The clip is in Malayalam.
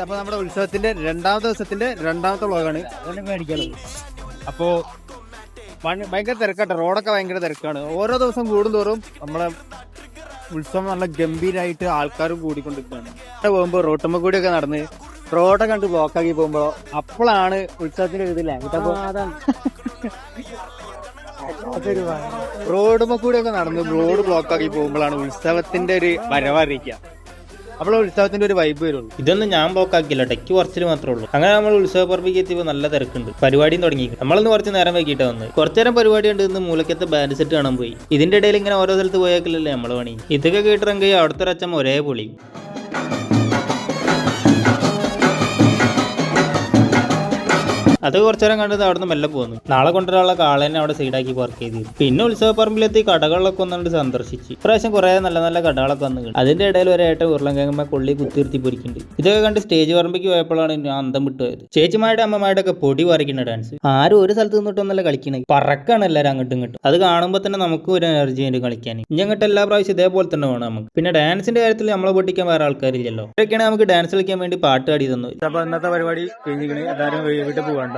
അപ്പൊ നമ്മുടെ ഉത്സവത്തിന്റെ രണ്ടാമത്തെ ദിവസത്തിന്റെ രണ്ടാമത്തെ വ്ളോഗാണ്. അപ്പോ ഭയങ്കര തിരക്കാട്ടെ, റോഡൊക്കെ ഭയങ്കര തിരക്കാണ്. ഓരോ ദിവസം കൂടുന്തോറും നമ്മളെ ഉത്സവം നല്ല ഗംഭീരമായിട്ട് ആൾക്കാരും കൂടിക്കൊണ്ടിരിക്കുകയാണ്. പോകുമ്പോ റോട്ടുമ്മ കൂടിയൊക്കെ നടന്ന് റോഡൊക്കെ കണ്ട് ബ്ലോക്കാക്കി പോകുമ്പോ അപ്പോഴാണ് ഉത്സവത്തിന്റെ ഇതില്ലേ റോഡുമ്മ കൂടിയൊക്കെ നടന്ന് റോഡ് ബ്ലോക്കാക്കി പോകുമ്പോഴാണ് ഉത്സവത്തിന്റെ ഒരു വരവറിയിക്കുക. അപ്പോൾ ഉത്സവത്തിന്റെ ഒരു വൈബ് വരുള്ളൂ. ഇതൊന്നും ഞാൻ ബ്ലോക്കാക്കില്ല, ടെക്ക് കുറച്ചിൽ മാത്രമേ ഉള്ളൂ. അങ്ങനെ നമ്മൾ ഉത്സവ പറമ്പിലേക്ക് എത്തിയപ്പോൾ നല്ല തിരക്കുണ്ട്. പരിപാടിയും തുടങ്ങി. നമ്മളൊന്ന് കുറച്ച് നേരം വൈകിട്ട് വന്ന് കുറച്ചു നേരം പരിപാടി ഉണ്ട്. ഇന്ന് മൂലക്കത്തെ ബാൻഡ് സെറ്റ് കാണാൻ പോയി. ഇതിന്റെ ഇടയിൽ ഇങ്ങനെ ഓരോ സ്ഥലത്ത് പോയാക്കല്ലേ നമ്മളെ പണി. ഇതൊക്കെ കേട്ടിറങ്ങി അവിടുത്തെ അച്ഛൻ ഒരേ പൊളി. അത് കുറച്ചേരം കണ്ടത് അവിടുന്ന് മെല്ലെ പോന്നു. നാളെ കൊണ്ടുവരാനുള്ള കാളേനെ അവിടെ സൈഡാക്കി പാർക്ക് ചെയ്തു. പിന്നെ ഉത്സവ പറമ്പിലെത്തി കടകളിലൊക്കെ ഒന്നുകൊണ്ട് സന്ദർശിച്ച്. ഇപ്രാവശ്യം കുറെ നല്ല നല്ല കടകളൊക്കെ വന്നു. അതിന്റെ ഇടയിൽ ഒരേട്ട ഉരുളങ്കിഴങ്ങ കൊള്ളി കുത്തിർത്തി പൊരിക്കുന്നുണ്ട്. ഇതൊക്കെ കണ്ട് സ്റ്റേജ് പറമ്പിക്ക് പോയപ്പോഴാണ് ഞാൻ അന്തം വിട്ടുപോയത്. ചേച്ചിമാരുടെ അമ്മമാരുടെ ഒക്കെ പൊടി പറിക്കുന്ന ഡാൻസ്. ആരും ഒരു സ്ഥലത്ത് നിന്നിട്ടൊന്നല്ല കളിക്കണത്, പറക്കാണ് എല്ലാവരും അങ്ങോട്ടും ഇങ്ങോട്ടും. അത് കാണുമ്പോൾ തന്നെ നമുക്ക് ഒരു എനർജി ഉണ്ട് കളിക്കാൻ. ഇനി അങ്ങോട്ട് എല്ലാ പ്രാവശ്യം ഇതേപോലെ തന്നെ വേണം നമുക്ക്. പിന്നെ ഡാൻസിന്റെ കാര്യത്തിൽ നമ്മളെ പൊട്ടിക്കാൻ വേറെ ആൾക്കാരില്ലല്ലോ. ഇതൊക്കെയാണ് നമുക്ക് ഡാൻസ് കളിക്കാൻ വേണ്ടി പാട്ട് പാടി തന്നു. അപ്പൊ ഇന്നത്തെ പരിപാടി കഴിഞ്ഞിരിക്കണേ. എല്ലാവരും വീട്ടിൽ പോകാണ്ടോ?